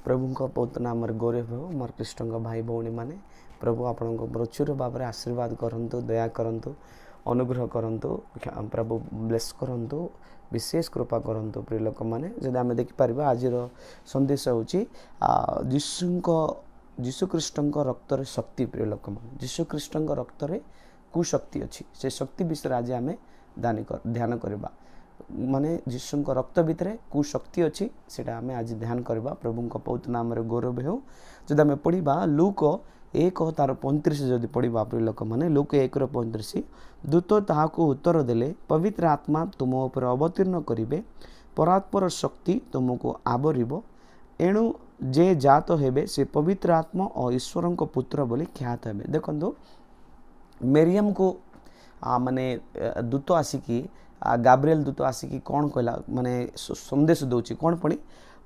प्रभु पवित्र नाम गौरव हो मोर कृष्ण भाई भौणी मैंने प्रभु आपण प्रचुर भाव में आशीर्वाद करंतु दया करंतु अनुग्रह करंतु प्रभु ब्लेस करंतु विशेष कृपा करंतु प्रिय लोक मैंने जब आम देखिपर आज संदेश हूँ जीशु कृष्ण रक्त शक्ति प्रिय लोक मैंने जीशु कृष्ण रक्त कुशक्ति अच्छी से शक्ति विषय आज आम ध्यान करवा माने जीशु रक्त भितर कुशक्ति अच्छी से आम आज ध्यान करवा प्रभु पवित्र नाम गौरव हो जब आम पढ़ा लूक 1 तार 35 जदि पढ़ा प्रिय लोक मैंने लूक 1:35 दूत ताहाको उत्तर देले पवित्र आत्मा तुम उपर अवतीर्ण करिवे परात्पर शक्ति तुमको आवरिबो एणु जे जात हेबे से पवित्र आत्मा और ईश्वर पुत्र बोली ख्यात हेबे। देखो मेरियम को माने दूत आसिकी गाब्रिएल दूत आसिकी कौन कहला माने संदेश दौची कौन पड़ी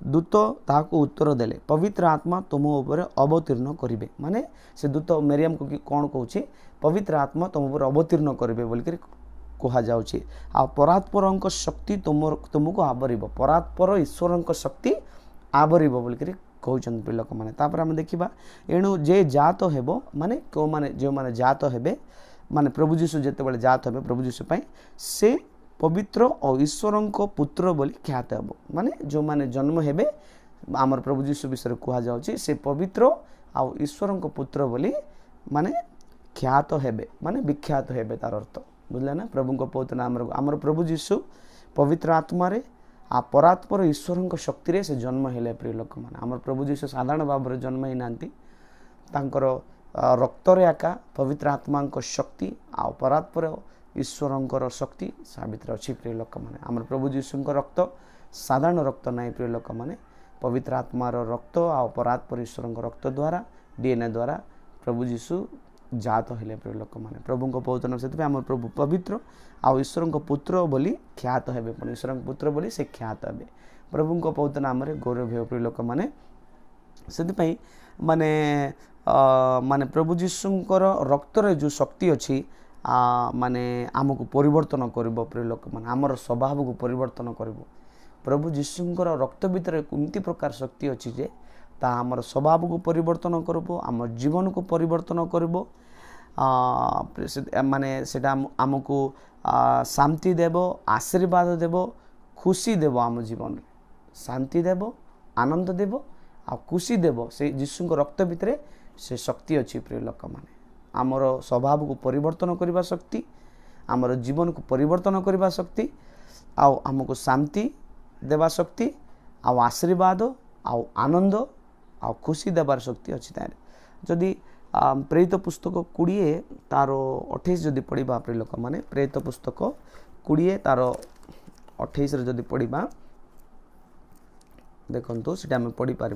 दूत ताहाको उत्तर देले पवित्र आत्मा तुम उपर अवतीर्ण करिवे माने से दूत मेरियम को कौन कहूँ पवित्र आत्मा तुम उपर अवतीर्ण करिवे बोलिक कहा जाउची आ परात्पर शक्ति तुमको आवरिबो परात्पर ईश्वर शक्ति आवरिबो बोलिक कहउछन प्रिय लोक माने तापर हम देखिबा एणु जे जात हेबो माने को माने जो माने जात हेबे माने प्रभु यीशु जेते बेले जात हेबे प्रभु यीशु पई से पवित्र और ईश्वर पुत्र बोली ख्यात हेबो माने जो माने जन्म हेबे आमर प्रभु यीशु विषय कहा जाउची से पवित्र और ईश्वर पुत्र बोली माने ख्यात हेबे माने विख्यात हेबे तार अर्थ बुझले ना प्रभु पवित्र नाम आमर प्रभु यीशु पवित्र आत्मा रे आ परात्पर ईश्वर शक्ति रे से जन्म हेले प्रिय लोक माने आमर प्रभु यीशु साधारण भाव में जन्म ही नांती तांकर रक्त रे आका पवित्र आत्मा शक्ति आ परात्पर ईश्वर शक्ति साबित अच्छी प्रिय लोक मैंने आम प्रभु यीशु रक्त साधारण रक्त ना प्रिय लोक मैंने पवित्र आत्मार रक्त आ परात्पर ईश्वर रक्त द्वारा डीएनए द्वारा प्रभु यीशु जात हेले प्रिय लोक मैंने प्रभु पवित्र नाम से आम प्रभु पवित्र आ ईश्वर पुत्र बोली ख्यात हेबे ईश्वर पुत्र बोली से ख्यात हेबे प्रभु पवित्र नाम गौरव हो प्रिय लोक मैंने से माने माने प्रभु यीशुंकर रक्त रे जो शक्ति अच्छी माने आमको परिवर्तन करिबो प्रिय लोक माने आमर स्वभाव को परिवर्तन करिबो प्रभु यीशुंकर रक्त भीतर एमती प्रकार शक्ति अच्छी जे ता आमर स्वभाव को परिवर्तन करिबो आम जीवन को परिवर्तन करिबो माने सेटा आमको शांति देबो आशीर्वाद देबो खुशी देबो आम जीवन शांति देबो आनंद देबो आ खुशी देबो से यीशुंकर रक्त भीतर से शक्ति अच्छी प्रिय लोक माने आमर स्वभाव को परिवर्तन करने शक्ति आमर जीवन को परिवर्तन करने शक्ति आउ आमको शांति देवा शक्ति आउ आशीर्वाद आउ आनंद आउ खुशी देवार शक्ति अच्छी तार जदि प्रेरित पुस्तक 20 तार 28 जदि पढ़ा प्रिय लोक माने प्रेरित पुस्तक 20 तार 28 जदि पढ़ा देखो सीटा आम पढ़ी पार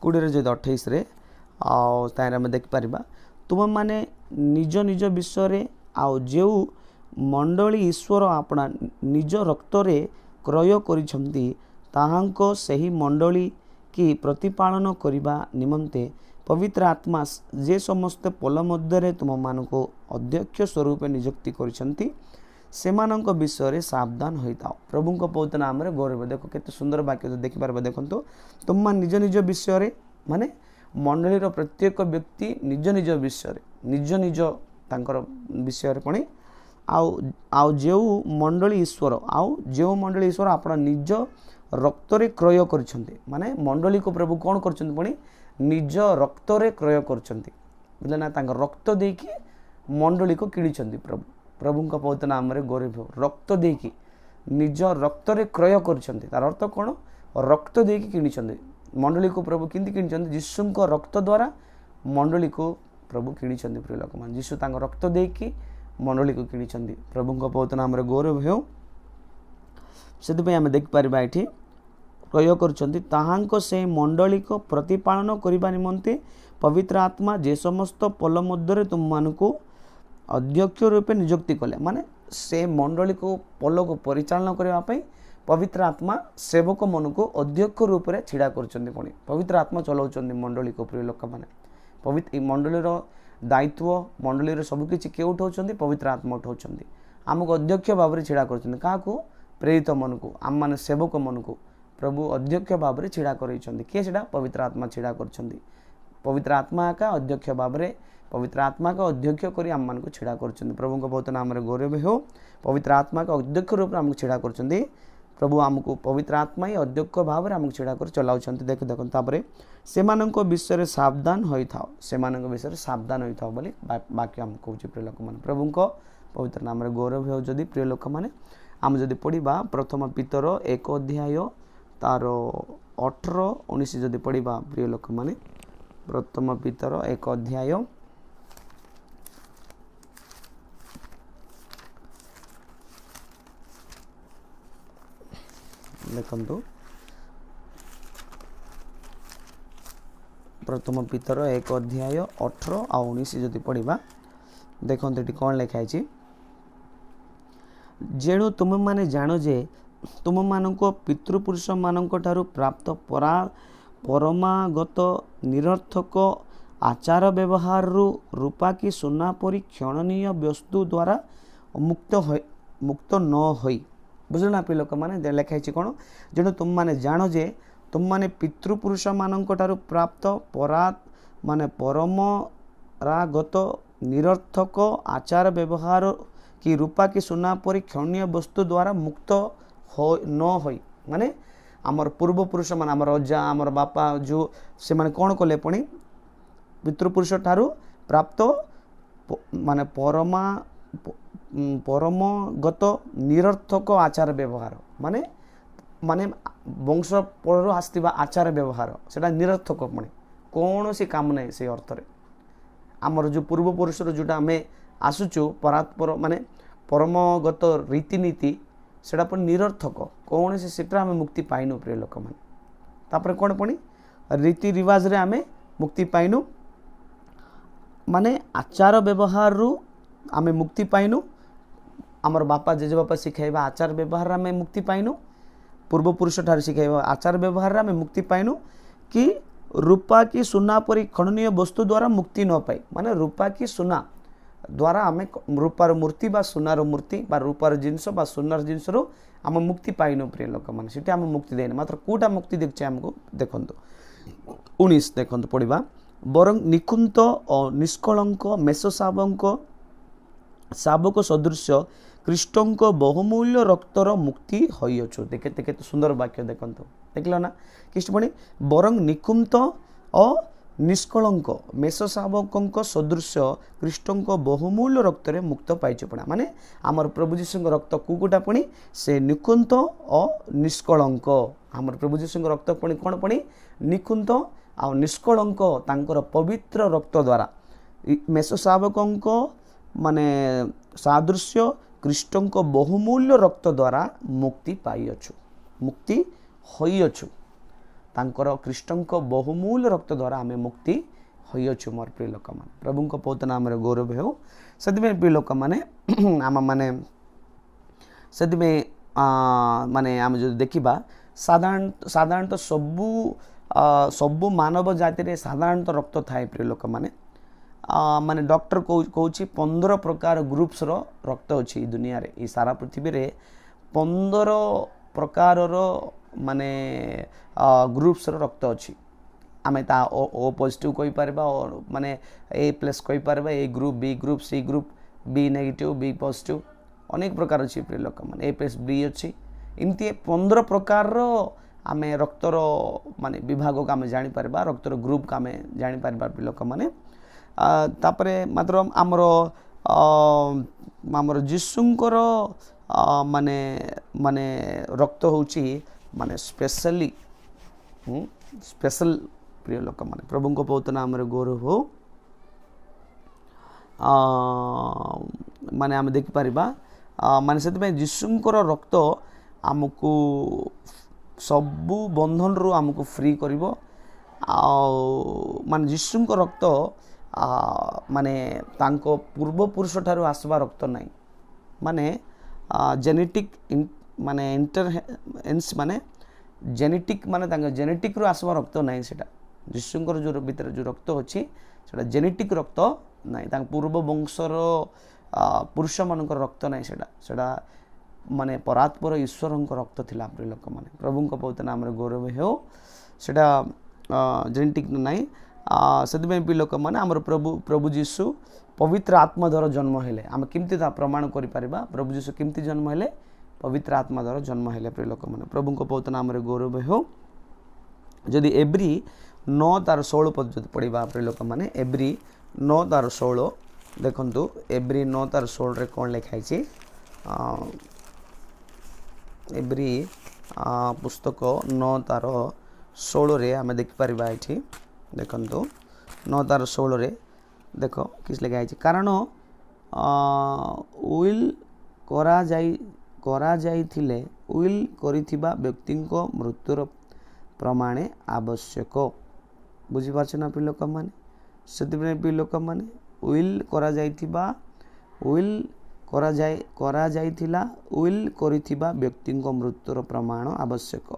20 जदि 28 आम देखिपर तुम माने निज निज विषय आउ जो मंडली ईश्वर आपना निज रक्त रे क्रय करिसंती ताहांको सही मंडली की प्रतिपालन करिबा निमंते पवित्र आत्मा जे समस्त पल मध्य तुम मानको अध्यक्ष स्वरूप नियुक्ति करिसंती सेमानंक विषय सावधान होइताओ प्रभु पवित्र नाम रे गौरव देखो केते सुंदर वाक्य देखि पारबा देखंतो तुम निज निज विषय माने मंडलीर प्रत्येक व्यक्ति निज निज विषय निज निज तांकर विषय पणे आउ जो मंडली ईश्वर आउ जो मंडली ईश्वर आपण निज रक्त रे क्रय करछन्ते माने मंडली को प्रभु कौन करछन्ते पणे निज रक्त रे क्रय करछन्ते बुझले ना तांकर रक्त देकी मंडली को किणिछन्ते प्रभु का पवित्र नाम रे गौरव रक्त देकी निज रक्त रे क्रय करछन्ते तार अर्थ कोन रक्त देकी किणिछन्ते मंडली को प्रभु किंती किणिछन्ते यीशु को रक्त द्वारा मंडली को प्रभु किणिछन्ते प्रिय लोक मान यीशु तांको रक्त देकी मंडली को किणिछन्ते प्रभु को पवित्र नाम रे गौरव हो सेति पे हम देख पारिबा एठी क्रय करछन्ते ताहांको से मंडली को प्रतिपालन करिबा निमंते पवित्र आत्मा जे समस्त पल मध्य तुम मानको अध्यक्ष रूपे नियुक्ति कले माने से मंडली को पल को परिचालन करबा पई पवित्र आत्मा सेवक मन को अध्यक्ष रूप से छिड़ा करछन्ते पुणी पवित्र आत्मा चलाउछन्ते मंडली को प्रिय लोक माने पवित्र मंडलीर दायित्व मंडलीर सबकिछि के उठाउछन्ते पवित्र आत्मा उठाउछन्ते आमको अध्यक्ष भाव में छिड़ा करछन्ते काको प्रेरित मन को आम माने सेवक मन को प्रभु अध्यक्ष भाव में छिड़ा कर किए से पवित्र आत्मा छिड़ा कर पवित्र आत्मा का अध्यक्ष भाव में पवित्र आत्मा का अध्यक्ष कर आम मान छिड़ा कर प्रभु बहुत नाम गौरव हो पवित्र आत्मा का अध्यक्ष रूप में आमको छिड़ा कर प्रभु आमको पवित्र आत्मा ही अध्यक्ष भाव में आमको छिड़ा कर चलाउं देख देखते से विषय सावधान होता से विषय सावधान होता बोली वाक्य आम कहे प्रिय लोक मैंने प्रभु पवित्र नाम गौरव हो जदि प्रिय लोक मैंने आम जदि पढ़ा प्रथम पीतर 1 अध्याय तार 18-19 जदि पढ़ा प्रिय लोक मैंने प्रथम पीतर 1 अध्याय देखंतु प्रथम पीतर 1 अध्याय 18 आ 19 जदि पढ़ा देखते ये कौन लिखाई जेणु तुम माने जानो जे तुम मानको पितृपुरुष मानक ठारू प्राप्त परमागत निरर्थक आचार व्यवहार रूपा की सुना परी क्षणनीय वस्तु द्वारा मुक्त न होई बुझल प्रिय लोक मैंने लिखाई कौन जेणु तुम माने जानो जे तुम माने पितृपुरुष मानक ठारू प्राप्त माने परमरागत निरर्थक आचार व्यवहार कि रूपा की सुना परी क्षणीय वस्तु द्वारा मुक्त हो न होई माने आमर पूर्वपुरुष मान आमर अजा आमर बापा जो से माने कौन कले पुणी पितृपुरुष ठारू प्राप्त माने परमगत निरर्थक आचार व्यवहार माने माने वंश पढ़ आसवा आचार व्यवहार से निरर्थक पुणी कौन सी काम नहीं से अर्थ रे आमर जो पूर्वपुरुष जोटा आम आसुचु परात्पर माने परमगत रीतिनीति सेटा पर निरर्थक कौन से आम मुक्ति पाइनु प्रिय लोक मैंने तापर कौन पुणी रीति रिवाज रे आम मुक्ति पाइनु माने आचार व्यवहार रु आम मुक्ति पाइनु आमर बापा जेजे बापा शिखाइबा आचार व्यवहार आम मुक्ति पाइनु पूर्वपुरुष ठार शिखाइबा आचार व्यवहार आम मुक्ति पाइनु कि रूपा की सुना परी खंडनीय वस्तु द्वारा मुक्ति न पाई माने रूपा की सुना द्वारा आम रूपार मूर्ति बा सुनार मूर्ति बा रूपार जिनस बा सुनार जिनस आम मुक्ति पाइनु प्रिय लोक मैंने सीटा आम मुक्ति देने मात्र कौटा मुक्ति देखिए आमको देखु 19 देखते पढ़ा बरं निकुंत और निष्कलंक मेषशावक शावक सदृश कृष्णक बहुमूल्य रक्तर मुक्ति होइछु देखते केते सुंदर वाक्य देखंतु देखल ना कृष्ण बरं निकुंत और निष्कलंक मेषशावक सदृश कृष्णक बहुमूल्य रक्तरे मुक्त पाइछु पड़ा माने आमर प्रभु जीशु रक्त कुकुटा पुणी से निकुंत और निष्कलंक आमर प्रभु जीशु रक्त पुणी कौन पुणी निकुंत आ निष्कलंक तांकर पवित्र रक्त द्वारा मेषशावक माने सादृश्य कृष्णक बहुमूल्य रक्त द्वारा मुक्ति पाइछु मुक्ति होइछु तांकर कृष्णक बहुमूल्य रक्त द्वारा आम मुक्ति होइछु मोर प्रिय लोक मान प्रभु पौत नाम गौरव हो से प्रिय लोक मैंने आम मैंने से माने आम जो देखा साधारणतः सबू मानव जाति रे साधारणतः रक्त थाए प्रिय लोक मैंने माने डॉक्टर कहूँ 15 प्रकार ग्रुप्स रो रक्त अच्छी दुनिया रे ई सारा पृथ्वी रे 15 प्रकार रो माने ग्रुप्स रो रक्त अच्छी आम ता ओ पॉजिटिव कहि परबा और माने ए प्लस कहि परबा A group B group C group B negative B positive अनेक प्रकार अच्छी प्रिय लोक माने ए प्लस बी अच्छी इमती 15 प्रकार रो आम रक्तर माने विभाग को आम जानी परबा रक्तर ग्रुप का आम जानी परबा प्रिय लोक माने तापरे मात्र आमर आमर जीशुंकर माने माने रक्त होची माने स्पेशली स्पेशल प्रिय लोक माने प्रभु को बहुत नाम गौरव हो माने आम देख पारिबा माने से जीशुंकर रक्त आमको सबु बंधन रु आमको फ्री करिवो माने जीशुंकर रक्त माने तांको पूर्वपुरुष ठारू आसवा रक्त नहीं माने जेनेटिक माने इंटरहेंस माने जेनेटिक माने तांको जेनेटिक रु आसवा रक्त नहीं सेटा जीशुंकर जो भीतर जो रक्त अच्छी सेटा जेनेटिक रक्त नहीं तांको पूर्व वंशर पुरुष मानकर रक्त नहीं सेटा माने परात्पर ईश्वर रक्त थिला प्रिय लोक माने प्रभु पवित्र नाम गौरव हो सेटा जेनेटिक ना से प्रिय लोक मैंने आम प्रभु जीशु पवित्र आत्मा द्वारा जन्म हेले आम केमती प्रमाण कर प्रभु जीशु केमती जन्म हेले पवित्र आत्मा द्वारा जन्म हेले प्रिय लोक मैंने प्रभु पवित्र नाम गौरव हो जदि एब्री 9 तार 16 पद जो पढ़ा प्रिय लोक मैंने एब्री 9 तार 16 देखु एब्री 9 तार 16 रे कौन लिखाई एब्री पुस्तक 9 तार 16 रे आम देखिपर ये देखु 9 तार 16 रे देख किस लिखाई कारण उइल करा जाइथिले उइल करिथिबा व्यक्तिंको मृत्युर प्रमाणे आवश्यक बुझीपारछ ना प्रिय लोक माने से प्रिय लोक माने उइल करा जाइथिला उइल करिथिबा व्यक्तिंको मृत्युर प्रमाण आवश्यक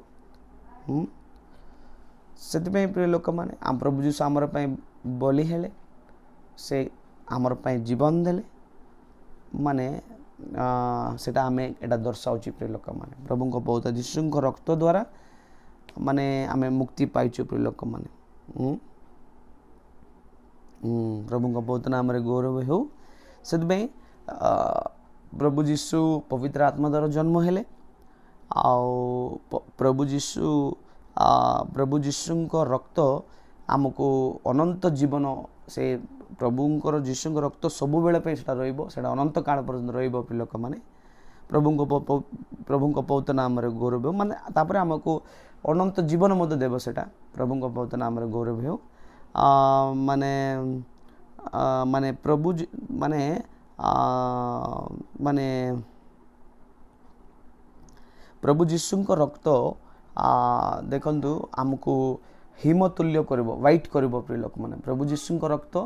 से प्रिय लोक मैंने आम प्रभु जीशु आमर बलि हेले से आमर जीवन देले माने सेटा आम एटा दर्शाऊँ प्रिय लोक मैंने प्रभु बहुत जीशु रक्त द्वारा माने आम मुक्ति पाइचु प्रिय लोक मैंने प्रभु बहुत नाम गौरव हो से प्रभु जीशु पवित्र आत्मा द्वारा जन्म हेले प्रभु जीशुଙ୍କ रक्त आमको अनंत जीवन से प्रभुंकर जीशुଙ୍କ रक्त सब बेले पे सेटा रहइबो सेटा अनंत काल पर्यंत रहइबो प्रिय लोक माने प्रभुंक पवित्र नाम गौरव माने तापर आमको अनंत जीवन मध्य देव सेटा प्रभुंक पवित्र नाम गौरव हो माने माने प्रभु माने माने प्रभु जीशुଙ୍କ रक्त देखंतु आमको हिमतुल्य करिवो व्हाइट करिवो प्रिय लोक माने प्रभु जीशुଙ୍କ रक्त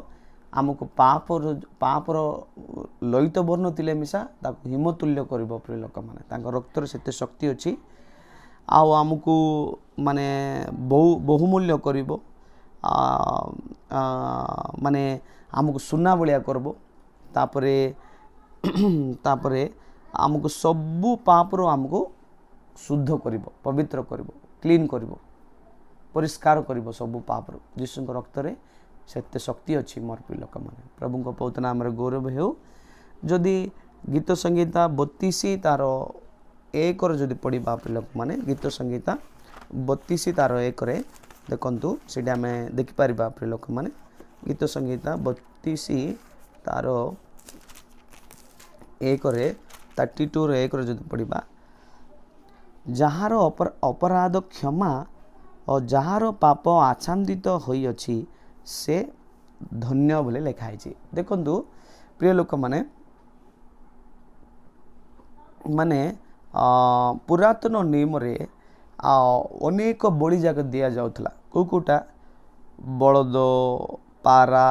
आमको पापर लोहित वर्ण थिले मिसा ताको हिमतुल्य करिवो प्रिय लोक माने तांको रक्तर सेते शक्ति अछि आमको माने बहुमूल्य करिवो माने आमको सुना बलिया करबो तापरे आमको सबु पापर आमको शुद्ध करिवो पवित्र करिवो क्लीन करिवो परिष्कार करिवो सबु पापर जीशुଙ୍କ रक्तरे सेते शक्ति अछि मोर प्रिय लोक माने प्रभुଙ୍କ पवित्र नाम गौरव हो जदि गीत संगीता 32 तार 1 रे जदि पढ़िबा प्रिय लोक माने गीत संगीता 32 तार 1 रे देखंतु सेटा हमें देखि परिबा प्रिय लोक माने गीत संगीता 32 तार 1 रे 32 रे 1 रे जदि पढ़िबा जहार अपराध क्षमा और जहार पाप आच्छादित होई अछि से धन्य बोले लिखाई देखंतु प्रिय लोक माने माने पुरातन नियम रे अनेक बलि जाक दिया जाउथला कोटा बलद पारा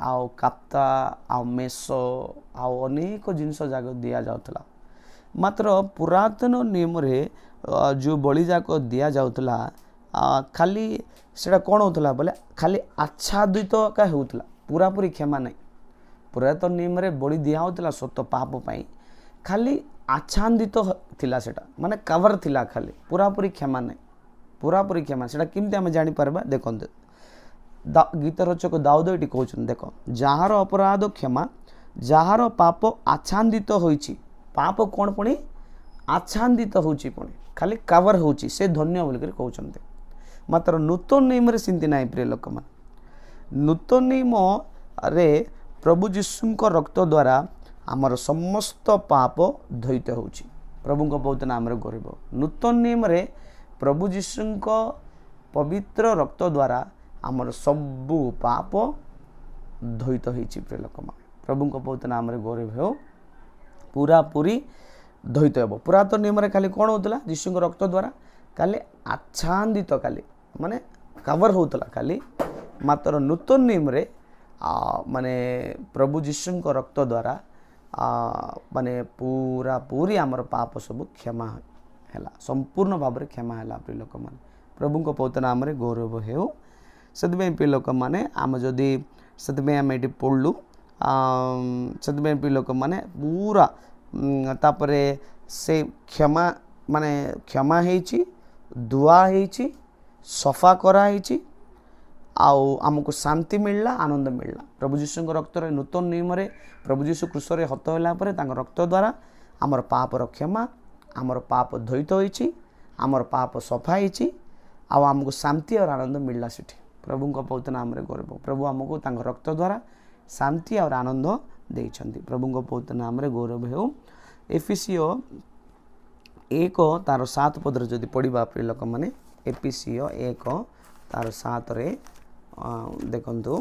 आउ काप्ता आउ मेष आउ अनेक जिनस जाक दिया जाउथला मात्र पुरातन नियम रे जो बलि जाक दिया जाउथला खाली सेटा कौन होता बोले खाली आच्छादित का होता पूरा पूरी क्षमा नहीं पुरातन नियम रे बलि दिया होता सत पाप पाई खाली आच्छादित थिला सेटा माने कवर थिला खाली पूरा पूरी क्षमा नहीं पूरा पूरी क्षमा सेटा किमती आम जानी परबा देखंतु गीत रचक दाऊद एटी कहउछन देखो जहार अपराध क्षमा जहार पाप आच्छादित होईची पाप कौन पुणी आच्छादित होची पुणी खाली कवर होची से धन्य बोल कर कहउछन मात्र नूतन नियम रे सिंती नाई प्रिय लोक मान नूतन नियम रे प्रभु जीशुଙ୍କ रक्त द्वारा आमर समस्त पाप धोइत होची प्रभुଙ୍କ पवित्र नाम रे गौरव नूतन नियम रे प्रभु जीशुଙ୍କ पवित्र रक्त द्वारा आमर सबु पाप धोइत होईची प्रिय लोक मान प्रभुଙ୍କ पवित्र नाम रे गौरव हो पूरा पूरी धोइत हेबो पुरातन नियम रे खाली कोन होतला जीशुଙ୍କ रक्त द्वारा खाली आच्छादित खाली माने कवर होतला खाली मात्र नूतन नियम रे माने प्रभु जीशुଙ୍କ रक्त द्वारा माने पूरा पूरी आमर पाप सब क्षमा हैला संपूर्ण भाव रे क्षमा हैला प्रिय लोक माने प्रभुଙ୍କ पवित्र नाम रे गौरव हेउ सदबे प्रिय लोक माने आम जदी सदबे हम एटी पढलु सदबे प्रिय लोक माने पूरा तापरे से क्षमा माने क्षमा ହେଇଛି ଧୁଆ ହେଇଛି ସଫା କରାହେଇଛି ଆଉ ଆମକୁ ଶାନ୍ତି ମିଳିଲା ଆନନ୍ଦ ମିଳିଲା ପ୍ରଭୁ ଯୀଶୁଙ୍କ ରକ୍ତରେ ନୂତନ ନିୟମରେ ପ୍ରଭୁ ଯୀଶୁ କ୍ରୁଶରେ ହତ ହେଲା ପରେ ତାଙ୍କ ରକ୍ତ ଦ୍ୱାରା ଆମର ପାପର କ୍ଷମା ଆମର ପାପ ଧୋଇତ ହୋଇଛି ଆମର ପାପ ସଫା ହେଇଛି ଆଉ ଆମକୁ ଶାନ୍ତି ଆଉ ଆନନ୍ଦ ମିଳିଲା ସେଠି ପ୍ରଭୁଙ୍କ ପବିତ୍ର ନାମରେ ଗୌରବ ପ୍ରଭୁ ଆମକୁ ତାଙ୍କ ରକ୍ତ ଦ୍ୱାରା ଶାନ୍ତି ଆଉ ଆନନ୍ଦ ଦେଇଛନ୍ତି ପ୍ରଭୁଙ୍କ ପବିତ୍ର ନାମରେ ଗୌରବ ହେଉ ଏଫେସିଓ 1 ତାର 7 ପଦରେ ଯଦି ପଢ଼ିବା ପ୍ରିୟ ଲୋକମାନେ ଏଫେସିଓ 1 ତାର 7ରେ ଦେଖନ୍ତୁ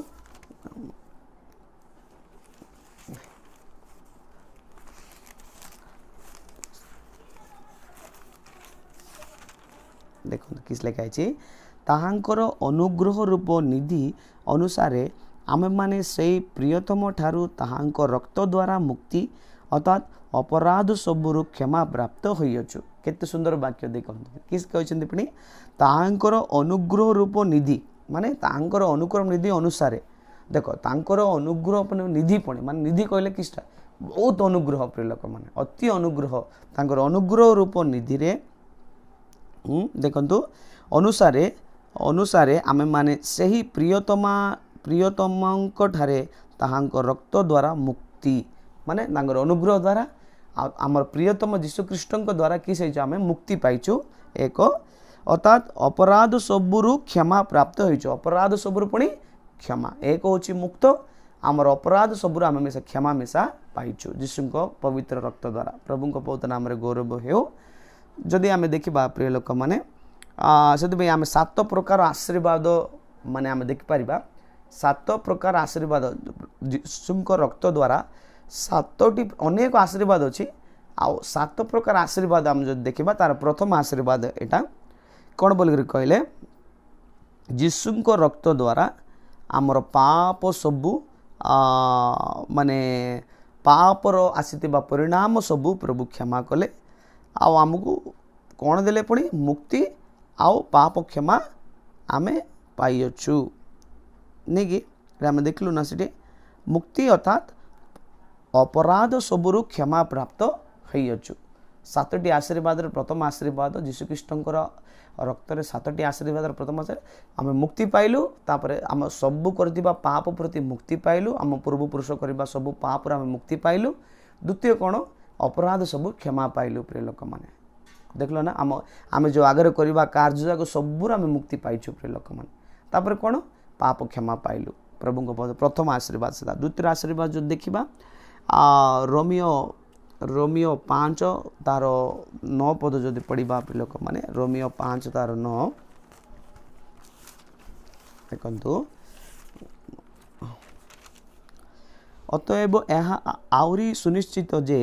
ଦେଖନ୍ତୁ କିସ୍ ଲେଖା ହେଇଛି ତାହାଙ୍କର ଅନୁଗ୍ରହ ରୂପ ନିଧି ଅନୁସାରେ ଆମେମାନେ ସେଇ ପ୍ରିୟତମ ଠାରୁ ତାହାଙ୍କ ରକ୍ତ ଦ୍ୱାରା ମୁକ୍ତି ଅର୍ଥାତ୍ ଅପରାଧ ସବୁରୁ କ୍ଷମା ପ୍ରାପ୍ତ ହୋଇଅଛୁ କେତେ ସୁନ୍ଦର ବାକ୍ୟ ଦେଖନ୍ତୁ କିସ୍ କହିଛନ୍ତି ପୁଣି ତାହାଙ୍କର ଅନୁଗ୍ରହ ରୂପ ନିଧି ମାନେ ତାହାଙ୍କର ଅନୁଗ୍ରହ ନିଧି ଅନୁସାରେ ଦେଖ ତାଙ୍କର ଅନୁଗ୍ରହ ନିଧି ପୁଣି ମାନେ ନିଧି କହିଲେ କିସଟା ବହୁତ ଅନୁଗ୍ରହ ପ୍ରିୟ ଲୋକମାନେ ଅତି ଅନୁଗ୍ରହ ତାଙ୍କର ଅନୁଗ୍ରହ ରୂପ ନିଧିରେ ଦେଖନ୍ତୁ ଅନୁସାରେ ଆମେମାନେ ସେହି ପ୍ରିୟତମଙ୍କ ଠାରେ ତାହାଙ୍କ ରକ୍ତ ଦ୍ୱାରା ମୁକ୍ତି ମାନେ ତାଙ୍କର ଅନୁଗ୍ରହ ଦ୍ୱାରା ଆମର ପ୍ରିୟତମ ଯୀଶୁଖ୍ରୀଷ୍ଟଙ୍କ ଦ୍ୱାରା କିସ୍ ହେଇଛୁ ଆମେ ମୁକ୍ତି ପାଇଛୁ ଏକ ଅର୍ଥାତ୍ ଅପରାଧ ସବୁରୁ କ୍ଷମା ପ୍ରାପ୍ତ ହୋଇଛୁ ଅପରାଧ ସବୁରୁ ପୁଣି କ୍ଷମା ଏକ ହେଉଛି ମୁକ୍ତ ଆମର ଅପରାଧ ସବୁରୁ ଆମେ କ୍ଷମା ମିଶା ପାଇଛୁ ଯୀଶୁଙ୍କ ପବିତ୍ର ରକ୍ତ ଦ୍ୱାରା ପ୍ରଭୁଙ୍କ ପବିତ୍ର ନାମରେ ଗୌରବ ହେଉ ଯଦି ଆମେ ଦେଖିବା ପ୍ରିୟ ଲୋକମାନେ ସେଥିପାଇଁ ଆମେ 7 ପ୍ରକାର ଆଶୀର୍ବାଦ ମାନେ ଆମେ ଦେଖିପାରିବା 7 ପ୍ରକାର ଆଶୀର୍ବାଦ ଯୀଶୁଙ୍କ ରକ୍ତ ଦ୍ୱାରା 7ଟି ଅନେକ ଆଶୀର୍ବାଦ ଅଛି ଆଉ 7 ପ୍ରକାର ଆଶୀର୍ବାଦ ଆମେ ଯଦି ଦେଖିବା ତାର ପ୍ରଥମ ଆଶୀର୍ବାଦ ଏଇଟା କ'ଣ ବୋଲିକରି କହିଲେ ଯୀଶୁଙ୍କ ରକ୍ତ ଦ୍ୱାରା ଆମର ପାପ ସବୁ ମାନେ ପାପର ଆସିଥିବା ପରିଣାମ ସବୁ ପ୍ରଭୁ କ୍ଷମା କଲେ ଆଉ ଆମକୁ କ'ଣ ଦେଲେ ପୁଣି ମୁକ୍ତି ଆଉ ପାପ କ୍ଷମା ଆମେ ପାଇଅଛୁ ନେଇକି ଆମେ ଦେଖିଲୁ ନା ସେଠି ମୁକ୍ତି ଅର୍ଥାତ୍ ଅପରାଧ ସବୁରୁ କ୍ଷମା ପ୍ରାପ୍ତ ହୋଇଅଛୁ 7ଟି ଆଶୀର୍ବାଦର ପ୍ରଥମ ଆଶୀର୍ବାଦ ଯୀଶୁଖ୍ରୀଷ୍ଟଙ୍କର ରକ୍ତରେ 7ଟି ଆଶୀର୍ବାଦର ପ୍ରଥମ ଆମେ ମୁକ୍ତି ପାଇଲୁ ତାପରେ ଆମ ସବୁ କରିଥିବା ପାପ ପ୍ରତି ମୁକ୍ତି ପାଇଲୁ ଆମ ପୂର୍ବପୁରୁଷ କରିବା ସବୁ ପାପରୁ ଆମେ ମୁକ୍ତି ପାଇଲୁ ଦ୍ୱିତୀୟ କ'ଣ ଅପରାଧ ସବୁ କ୍ଷମା ପାଇଲୁ ପ୍ରିୟ ଲୋକମାନେ ଦେଖିଲ ନା ଆମେ ଯେଉଁ ଆଗରେ କରିବା କାର୍ଯ୍ୟ ଯାକ ସବୁରୁ ଆମେ ମୁକ୍ତି ପାଇଛୁ ପ୍ରିୟ ଲୋକମାନେ ତାପରେ କ'ଣ ପାପ କ୍ଷମା ପାଇଲୁ ପ୍ରଭୁଙ୍କ ପ୍ରଥମ ଆଶୀର୍ବାଦ ସେଟା ଦ୍ୱିତୀୟ ଆଶୀର୍ବାଦ ଯଦି ଦେଖିବା ରୋମିଓ 5 ତାର 9 ପଦ ଯଦି ପଢ଼ିବା ପ୍ରିୟ ଲୋକମାନେ ରୋମିଓ 5 ତାର 9 ଦେଖନ୍ତୁ ଅତଏବ ଏହା ଆହୁରି ସୁନିଶ୍ଚିତ ଯେ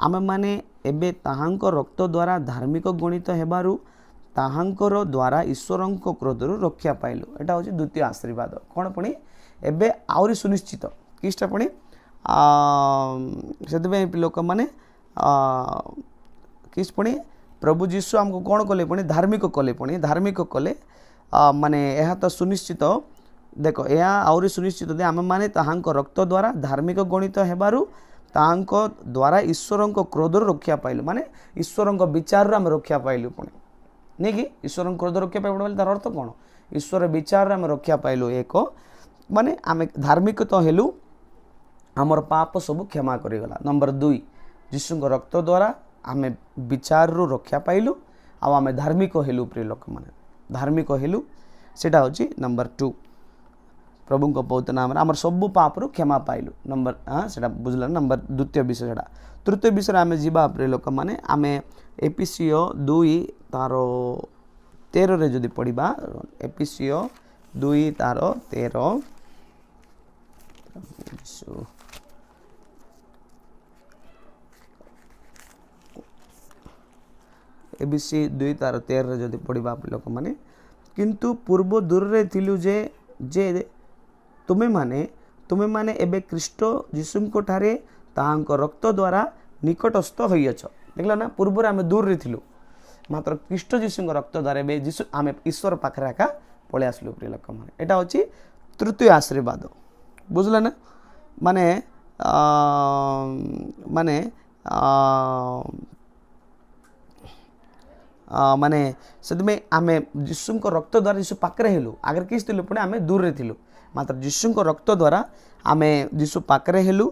ଆମେମାନେ ଏବେ ତାହାଙ୍କ ରକ୍ତ ଦ୍ୱାରା ଧାର୍ମିକ ଗଣିତ ହେବାରୁ ତାହାଙ୍କର ଦ୍ୱାରା ଈଶ୍ୱରଙ୍କ କ୍ରୋଧରୁ ରକ୍ଷା ପାଇଲୁ ଏଇଟା ହେଉଛି ଦ୍ୱିତୀୟ ଆଶୀର୍ବାଦ କ'ଣ ପୁଣି ଏବେ ଆହୁରି ସୁନିଶ୍ଚିତ କିସଟା ପୁଣି ସେଥିପାଇଁ ଲୋକମାନେ କିସ୍ ପୁଣି ପ୍ରଭୁ ଯୀଶୁ ଆମକୁ କ'ଣ କଲେ ପୁଣି ଧାର୍ମିକ କଲେ ମାନେ ଏହା ତ ସୁନିଶ୍ଚିତ ଦେଖ ଏହା ଆହୁରି ସୁନିଶ୍ଚିତ ଯେ ଆମେମାନେ ତାହାଙ୍କ ରକ୍ତ ଦ୍ୱାରା ଧାର୍ମିକ ଗଣିତ ହେବାରୁ ତାହାଙ୍କ ଦ୍ୱାରା ଈଶ୍ୱରଙ୍କ କ୍ରୋଧରୁ ରକ୍ଷା ପାଇଲୁ ମାନେ ଈଶ୍ୱରଙ୍କ ବିଚାରରୁ ଆମେ ରକ୍ଷା ପାଇଲୁ ପୁଣି ନେଇକି ଈଶ୍ୱରଙ୍କ କ୍ରୋଧ ରକ୍ଷା ପାଇଲୁ ବୋଲି ତାର ଅର୍ଥ କ'ଣ ଈଶ୍ୱର ବିଚାରରେ ଆମେ ରକ୍ଷା ପାଇଲୁ ଏକ ମାନେ ଆମେ ଧାର୍ମିକ ତ ହେଲୁ ଆମର ପାପ ସବୁ କ୍ଷମା କରିଗଲା ନମ୍ବର 2 ଯୀଶୁଙ୍କ ରକ୍ତ ଦ୍ୱାରା ଆମେ ବିଚାରରୁ ରକ୍ଷା ପାଇଲୁ ଆଉ ଆମେ ଧାର୍ମିକ ହେଲୁ ପ୍ରିୟ ଲୋକମାନେ ଧାର୍ମିକ ହେଲୁ ସେଇଟା ହେଉଛି ନମ୍ବର 2 ପ୍ରଭୁଙ୍କ ପବିତ୍ର ନାମରେ ଆମର ସବୁ ପାପରୁ କ୍ଷମା ପାଇଲୁ ନମ୍ବର ସେଇଟା ବୁଝିଲ ନମ୍ବର ଦ୍ୱିତୀୟ ବିଷୟ ସେଇଟା ତୃତୀୟ ବିଷୟରେ ଆମେ ଯିବା ପ୍ରିୟ ଲୋକମାନେ ଆମେ ଏଫେସିଓ 2 ତାର 13ରେ ଯଦି ପଢ଼ିବା ଏଫେସିଓ 2 ତାର 13 एबीसी 2 तार 13 जदि पढ़ा लोक मैंने किंतु पूर्व दूर रे थिलु जे तुमे माने एबे ख्रीष्ट जीशुको ठारे ताहांक रक्त द्वारा निकटस्थ होइछ देखला ना पूर्व रे आमे दूर रे थिलु मात्र ख्रीष्ट जीशुको रक्त द्वारा एबे जीशु आमे ईश्वर पाखरे आका पळे आसलु प्रिय लोक माने एटा होची तृतीय आशीर्वाद बुझला ना माने माने से आम जीशु रक्त द्वारा जीशु पाखे हेलु आगे किस थिलु पुणी आम दूर रे थिलु मात्र जीशु रक्त द्वारा आम जीशु पाखे हेलु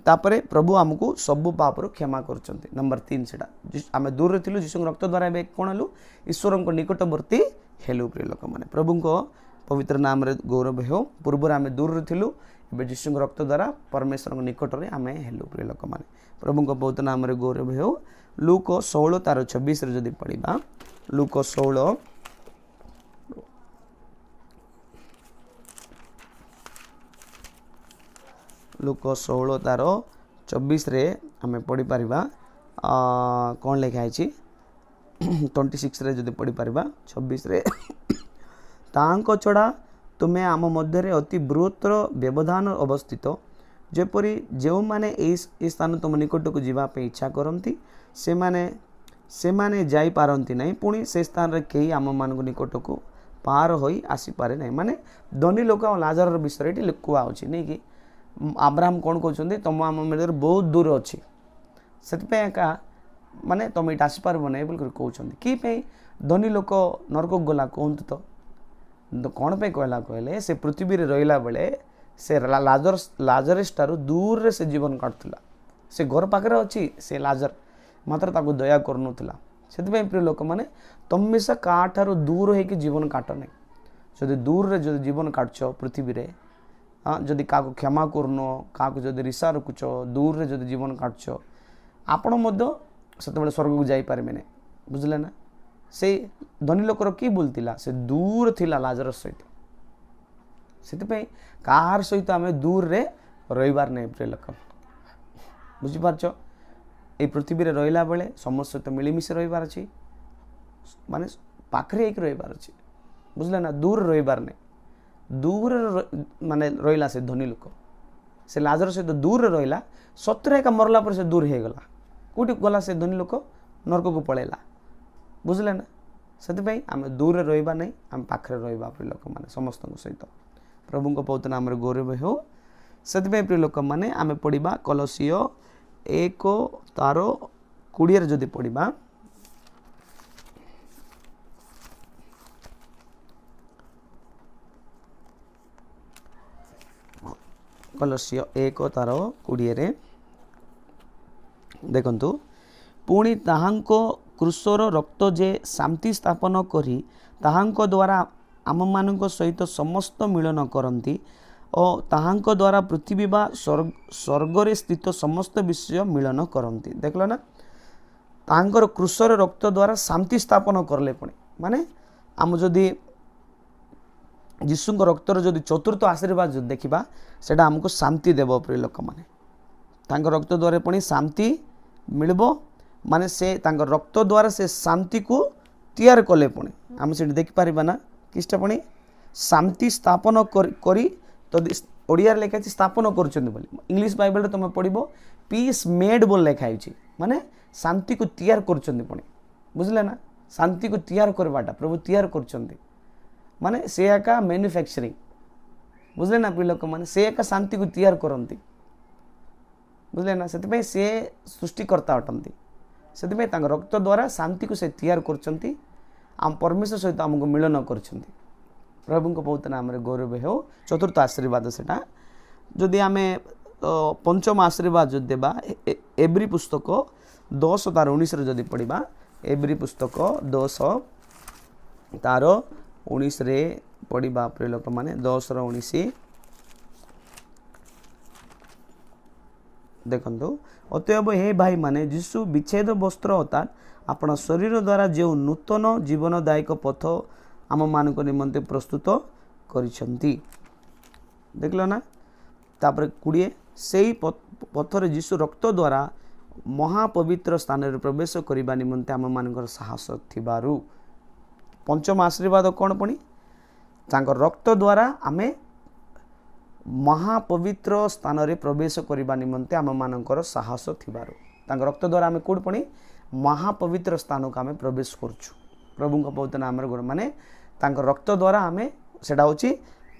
तापरे प्रभु आमको सबु पापर क्षमा कर नंबर 3 सेटा आम दूर रे थिलु जीशु रक्त द्वारा ए कौन हेलु ईश्वर को निकटवर्ती हेलु प्रिय लोक मैंने प्रभु को पवित्र नाम रे गौरव हो पूर्व आम दूर रे थिलु एबे जीशु रक्त द्वारा परमेश्वर को निकट रे आम हेलु प्रिय लोक मैंने प्रभु को पवित्र नाम रे गौरव हो लूक 16 तार 26 रे जदि पढ़िबा लूक 16 लूक 16 तार 24 रे आम पढ़ी पारिबा कौन लिखा है 26 रे जदि पढ़ी पारिबा 26 रे तांको छड़ा तुम्हें आम मध्य अति बृहत्तर व्यवधान अवस्थित जेपरी जो माने ए स्थान तुम निकट को जीवाई इच्छा करती से माने जाई पारती नहीं पुणी से स्थान रे कई आम मान निकट को पार हो आसी पारे नहीं माने धनी लोक और लाजर विषय ये कहु नहीं कि अब्राहम कौन कहते तुम आम मेरे बहुत दूर अच्छी से माने तुम ये आसीपार नहीं बोल कहते कि धनी लोक नरक गला कहतु तो कौन पे कहला कहले से पृथ्वी रे रहिला बेले से लाजरस ठारू दूर रे से जीवन काटुला से घर पाखे अच्छी से लाजर मात्र ताको दया करनुला से प्रिय लोक मैंने तुम से का ठारू दूर होकर जीवन काट नहीं जदि दूर रे जो जीवन काटछ पृथ्वी रे जदि का क्षमा करन क्या जदि रिसा रखुच दूर रे जदि जीवन काटछ आपण मध्य से स्वर्ग को जाई पारे मैंने बुझले ना से धनी लोकर कि बोलता से दूर थिला लाजर सहित से कार सहित आम दूर रे रहीबार नहीं प्रिय लोक बुझिपारछ ये पृथ्वी रे रहिला बेले समस्त सहित मिलमिशे रहीबार अछि माने पाखरे एक रहीबार अछि बुझले ना दूर रहीबार नहीं दूर माने रहिला से धनी लोक से लाजर सहित दूर रहिला सतरे एका मरला पर से दूर हो गला कोठी गला से धनी लोक नरक को पळेला बुझले ना से आम दूर रे रहिबा नहीं आम पाखरे रहिबा प्रिय लोक माने समस्त सहित प्रभु को पवित्र नाम रे गौरव हो से प्रिय लोक माने आम पढ़िबा कलसियो 1 तार 20 रे जदि पढ़िबा कलसियो 1 तार 20 रे देखंतु पुणी ताहांको क्रूसर रक्त जे शांति स्थापन करी ताहांको द्वारा आम मानक सहित समस्त मिलन करती और ताहांको द्वारा पृथ्वी बा स्वर्ग रे स्थित समस्त विषय मिलन करती देखल ना ताहांकर क्रूसर रक्त द्वारा शांति स्थापन करले पुणी माने आम जदि जीशु रक्तर जदि चतुर्थ आशीर्वाद जो देखा सेटा आमको शांति देव प्रिय लोक माने तांकर रक्त द्वारा पुणी शांति मिलबो माने से तांकर रक्त द्वारा से शांति को तैयार कले पुणी आम से देख पारिबा ना किसटा पुणी शांति स्थापन करी तो ओडिया लिखा स्थापन कर इंग्लिश बाइबल तुम पढ़ो पीस मेड बोल लिखाई माने शांति को तैयार कर बुझले ना शांति को तैयार करवाटा प्रभु तैयार कर माने से एका मैन्युफैक्चरिंग बुझले ना प्रिय लोक माने से एका शांति को तैयार करती बुझले ना से सृष्टिकर्ता अटंती से रक्त द्वारा शांति को से तैयार कर आम परमेश्वर सहित आमको मिलन कर प्रभु को पवित्र नाम रे गौरव हो चतुर्थ आशीर्वाद सेटा जदि आम पंचम आशीर्वाद जो देबा एब्री पुस्तक 10 तार 19 रे जदि पढ़िबा एब्री पुस्तक 10 तार 19 रे पढ़िबा प्रिय लोक माने 10 रो 19 देखंतु अतएव हे भाई माने जीशु विच्छेद वस्त्र अर्थात आपण शरीर द्वारा जो नूतन जीवनदायक पथ आम मान निमंते प्रस्तुत करिसंती देखल ना तापर 20 से पथरे जीशु रक्त द्वारा महापवित्र स्थान रे प्रवेश करने निमंते आम मान साहस थिबारु पंचम आशीर्वाद कौन पुणी तांकर रक्त द्वारा आमे महापवित्र स्थान रे प्रवेश करने निमंते आम मानकर साहस थिबारु तांकर रक्त द्वारा आमे कोड पुणी महापवित्र स्थान को आमे प्रवेश करछु प्रभु को पवित्र नाम रे माने तांकर रक्त द्वारा आमे सेटा होची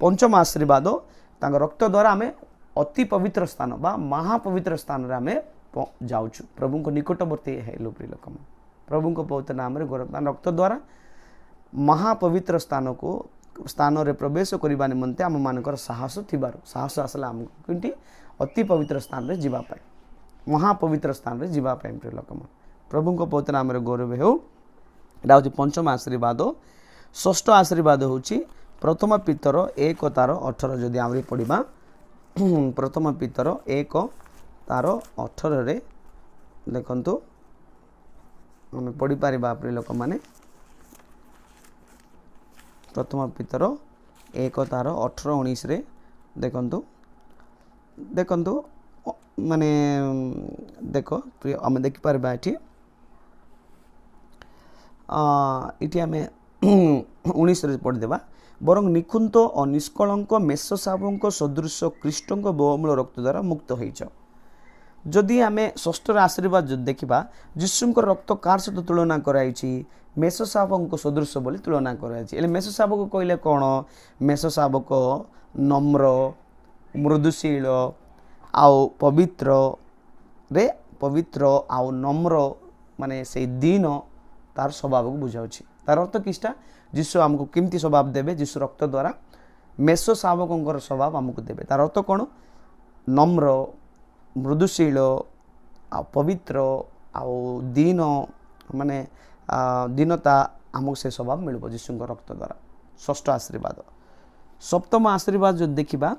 पंचम आशीर्वाद तांकर रक्त द्वारा आमे अति पवित्र स्थान बा महापवित्र स्थान रे आमे जाउछु प्रभु को निकटवर्ती हेलु प्रिय लोक प्रभु पवित्र नाम गौरव रक्त द्वारा महापवित्र स्थान रे प्रवेश करने निमंते आम मानकर साहस थिबारु साहस आसला आमको किंटी अति पवित्र स्थान रे जीवा पाए महापवित्र स्थान रे जीवा पाए प्रिय लोक मन प्रभु पवित्र नाम गौरव हो। एटा हूँ पंचम आशीर्वाद। षष्ठ आशीर्वाद हूँ प्रथम पीतर 1 तार 18 जदि आमरी पढ़ा प्रथम पीतर 1 तार 18 रे देखंतु आम पढ़ी पारिबा प्रिय लोक माने प्रथम पीतर 1 तार 18 19 रे देखंतु देखंतु माने देख प्रिय आम देखि पारिबा इटी आम 19 रे पढ़ीदेबा बरं निकुंत और निष्कलंक मेष साबों सदृश कृष्ण बहुमूल रक्त द्वारा मुक्त होइछ। जदि आम षष्ठ आशीर्वाद जो देखा जीशु रक्त कार सहित तुलना कराई मेष शावक सदृश बोली तुलना कराई। मेष शावक कहले कौन मेष शावक नम्र मृदुशील आउ पवित्र आउ नम्र माने से दीन तार स्वभाव को बुझाऊँ। तार अर्थ किसटा जीशु आमको केमती स्वभाव देवे जीशु रक्त द्वारा मेष शावकों स्वभाव आमको देवे। तार अर्थ कौन नम्र मृदुशील आ पवित्र आउ दीन माने दीनता आमको से स्वभाव मिल जीशु रक्त द्वारा। षष्ठ आशीर्वाद। सप्तम आशीर्वाद जो देखा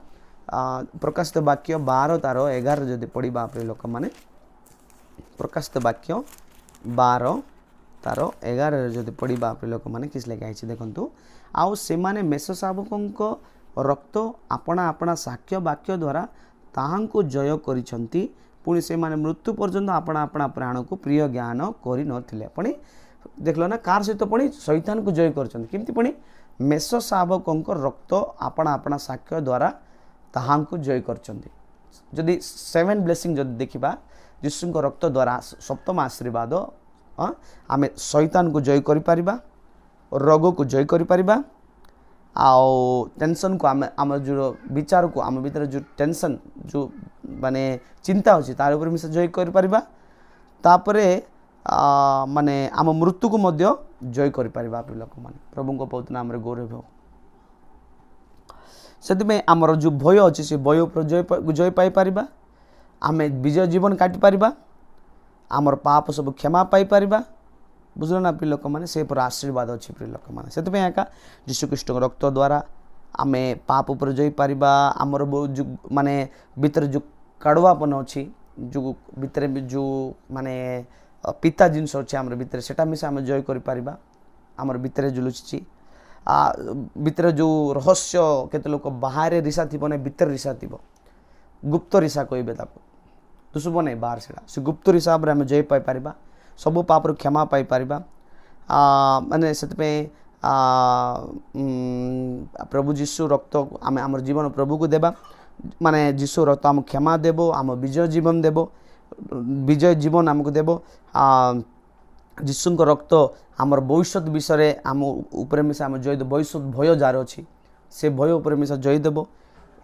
प्रकाशित वाक्य 12 तार 11 जदि पढ़ा प्रिय लोक मैंने प्रकाशित वाक्य 12 तार 11 जदि पढ़ा प्रिय लोक मैंने किस लिखाई देखु आउ से माने मेष शावकों रक्त आपणा आपणा साक्ष्य वाक्य द्वारा ताहांको जय करिसंती पुणी से माने मृत्यु पर्यंत आपणा आपणा प्राण को प्रिय ज्ञान करि नथिले पुणी देखलो ना कार सहित पुणी शैतान को जय करछंती केमती पुणी मेष शावकों रक्त आपणा आपणा साक्ष्य द्वारा ताहांको जय करछंती। जदि 7 ब्लेसिंग जदि देखिबा यीशु रक्त द्वारा सप्तम आशीर्वाद आमे शैतान को जय करि परिबा रोग को जय करि परिबा आउ टेंशन को आम जो विचार को आम भीतर जो टेंशन जो माने चिंता होची तार ऊपर मिसे जय करि परिबा तापरे माने आम मृत्यु को मध्य जय करि परिबा आप लोक माने प्रभु को पवित्र नाम रे गौरव हो। सेति में हमर जो भय अछि से भय ऊपर जय पाई परिबा आमे विजय जीवन काटि परिबा आमर पाप सब क्षमा पाई परिबा बुझल ना प्रिय लोक मैंने से पर आशीर्वाद अच्छी प्रिय लोक मैंने से एका जीशु कृष्ण रक्त द्वारा आमे पाप उपर जई पारिबा आमर जो माने भीतर जो काड़ुआपन अच्छी जो भीतर जो माने पिता जिनस अच्छे आमर भीतर सेटा मिसे आम जय करि पारिबा आमर भीतर जो लुचिछि भीतर जो रहस्य केते लोक बाहर रिसा थिबो ने भीतर रिसा थिबो गुप्त रिसा कहबे ताको दुसुबो नै बाहर सेडा से गुप्त हिसाब रे आम जय पाई पारिबा सबु पाप क्षमा पाई पारिबा माने सेतपे प्रभु जीशु रक्त आम आम जीवन प्रभु को देबा माने जीशु रक्त आम क्षमा देबो आम विजय जीवन देबो विजय जीवन आमको देबो जीशु रक्त आमर भविष्य विषय आम ऊपर मिसा आम जय देव भविष्य भय जार अच्छी से भय ऊपर मिसा जय देबो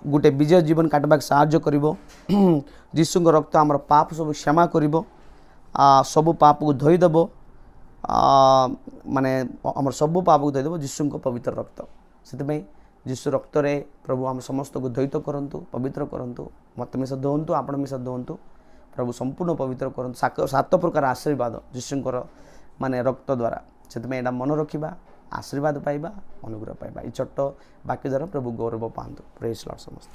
गोटे विजय जीवन काटबाक साहाय्य करिवो जीशु रक्त आमर पाप सब क्षमा करिवो सबु पाप को धोई देव माने आमर सबु पाप को धोईदेव जीशु पवित्र रक्त से जीशु रक्त रे प्रभु आम समस्त को धोईत करंतु पवित्र करंतु मत मिसा दोहंतु आपण मिसा दोहंतु प्रभु संपूर्ण पवित्र करंतु 7 प्रकार आशीर्वाद जीशुंकर माने रक्त द्वारा से मन रखिबा आशीर्वाद पाइबा अनुग्रह पाइबा ये छोट बाकी द्वारा प्रभु गौरव पांतु प्रेज लॉर्ड समस्त।